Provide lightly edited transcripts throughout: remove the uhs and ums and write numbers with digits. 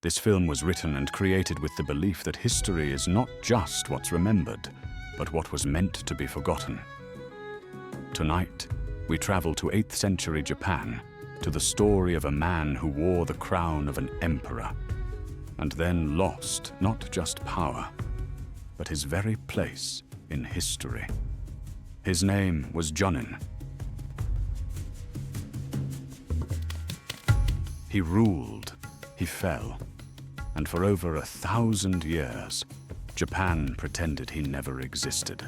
This film was written and created with the belief that history is not just what's remembered, but what was meant to be forgotten. Tonight, we travel to 8th century Japan, to the story of a man who wore the crown of an emperor, and then lost not just power, but his very place in history. His name was Jonin. He ruled, he fell, and for over 1,000 years, Japan pretended he never existed.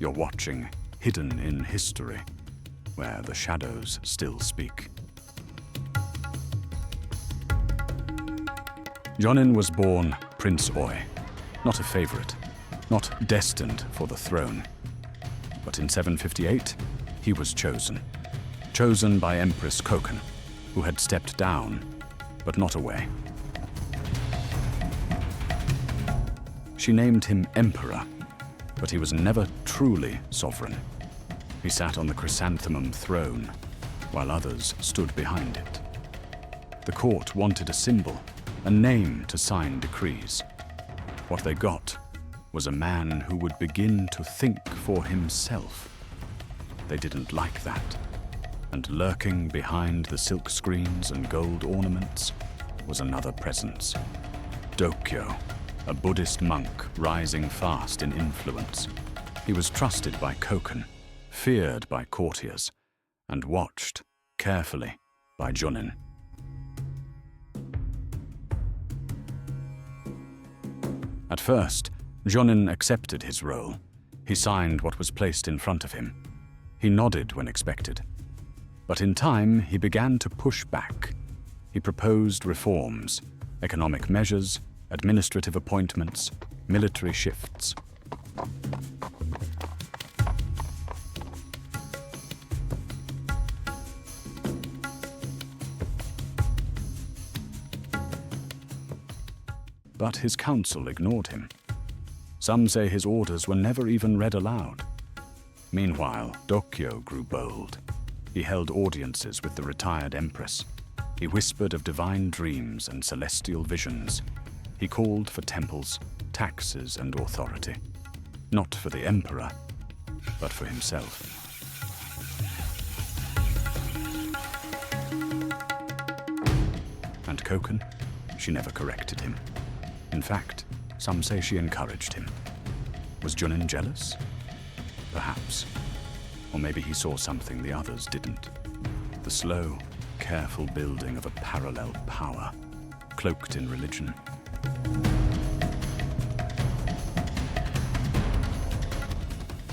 You're watching Hidden in History, where the shadows still speak. Jonin was born Prince Oi, not a favorite, not destined for the throne. But in 758, he was chosen by Empress Koken, who had stepped down, but not away. She named him Emperor, but he was never truly sovereign. He sat on the chrysanthemum throne, while others stood behind it. The court wanted a symbol, a name to sign decrees. What they got was a man who would begin to think for himself. They didn't like that, and lurking behind the silk screens and gold ornaments was another presence. Dokyo, a Buddhist monk rising fast in influence. He was trusted by Koken, feared by courtiers, and watched carefully by Jonin. At first, Jonin accepted his role. He signed what was placed in front of him. He nodded when expected. But in time, he began to push back. He proposed reforms, economic measures, administrative appointments, military shifts. But his council ignored him. Some say his orders were never even read aloud. Meanwhile, Dokyo grew bold. He held audiences with the retired empress. He whispered of divine dreams and celestial visions. He called for temples, taxes, and authority. Not for the emperor, but for himself. And Koken, she never corrected him. In fact, some say she encouraged him. Was Jonin jealous? Perhaps. Or maybe he saw something the others didn't. The slow, careful building of a parallel power, cloaked in religion.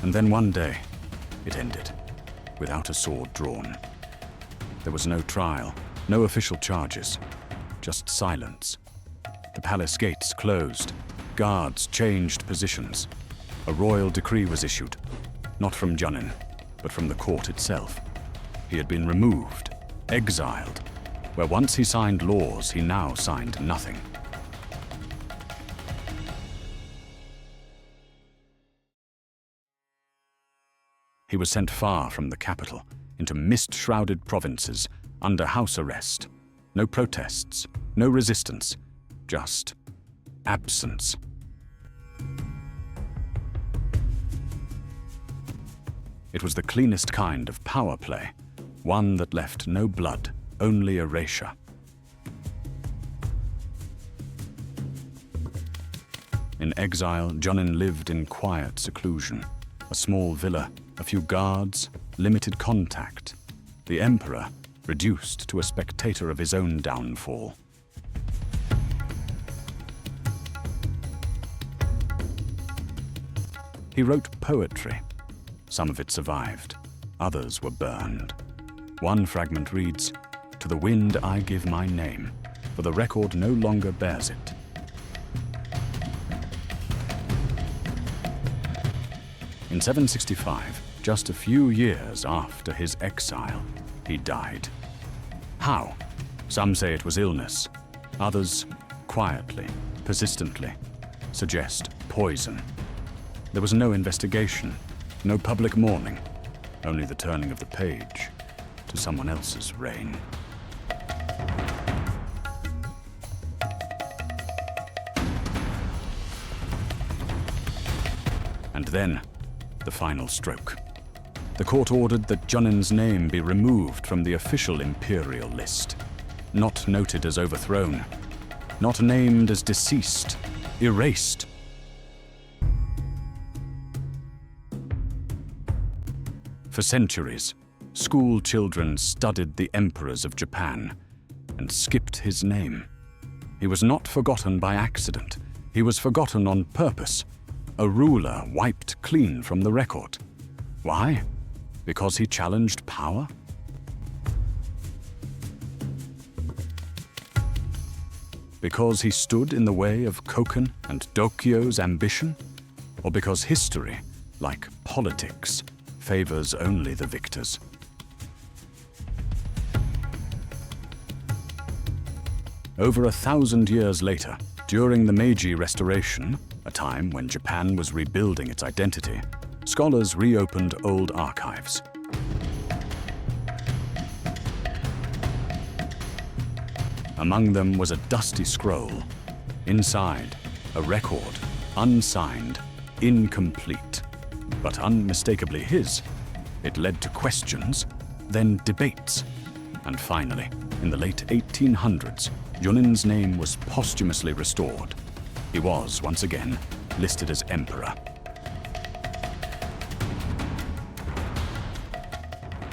And then one day, it ended, without a sword drawn. There was no trial, no official charges, just silence. The palace gates closed, guards changed positions. A royal decree was issued, not from Jonin, but from the court itself. He had been removed, exiled. Where once he signed laws, he now signed nothing. He was sent far from the capital, into mist-shrouded provinces, under house arrest. No protests, no resistance, just absence. It was the cleanest kind of power play, one that left no blood, only erasure. In exile, Jonin lived in quiet seclusion. A small villa, a few guards, limited contact. The emperor, reduced to a spectator of his own downfall. He wrote poetry. Some of it survived, others were burned. One fragment reads, "To the wind I give my name, for the record no longer bears it." In 765, just a few years after his exile, he died. How? Some say it was illness. Others, quietly, persistently, suggest poison. There was no investigation, no public mourning, only the turning of the page. to someone else's reign. And then, the final stroke. The court ordered that Junin's name be removed from the official imperial list. Not noted as overthrown, not named as deceased, erased. For centuries, school children studied the emperors of Japan and skipped his name. He was not forgotten by accident. He was forgotten on purpose. A ruler wiped clean from the record. Why? Because he challenged power? Because he stood in the way of Koken and Dokyo's ambition? Or because history, like politics, favors only the victors? Over 1,000 years later, during the Meiji Restoration, a time when Japan was rebuilding its identity, scholars reopened old archives. Among them was a dusty scroll. Inside, a record, unsigned, incomplete, but unmistakably his. It led to questions, then debates, and finally, in the late 1800s, Junin's name was posthumously restored. He was, once again, listed as emperor.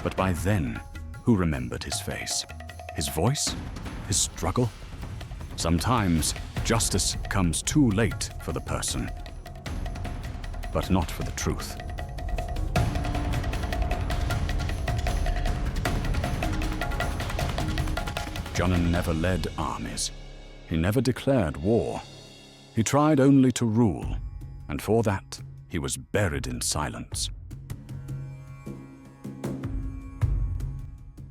But by then, who remembered his face? His voice? His struggle? Sometimes, justice comes too late for the person, but not for the truth. Junin never led armies. He never declared war. He tried only to rule, and for that, he was buried in silence.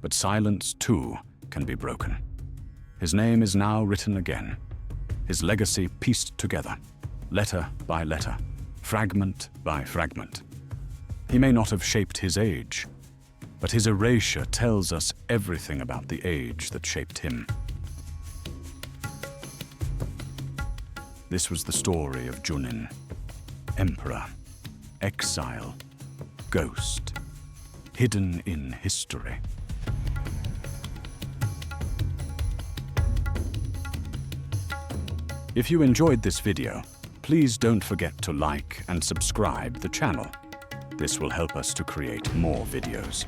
But silence, too, can be broken. His name is now written again, his legacy pieced together, letter by letter, fragment by fragment. He may not have shaped his age, but his erasure tells us everything about the age that shaped him. This was the story of Junin, emperor, exile, ghost, hidden in history. If you enjoyed this video, please don't forget to like and subscribe the channel. This will help us to create more videos.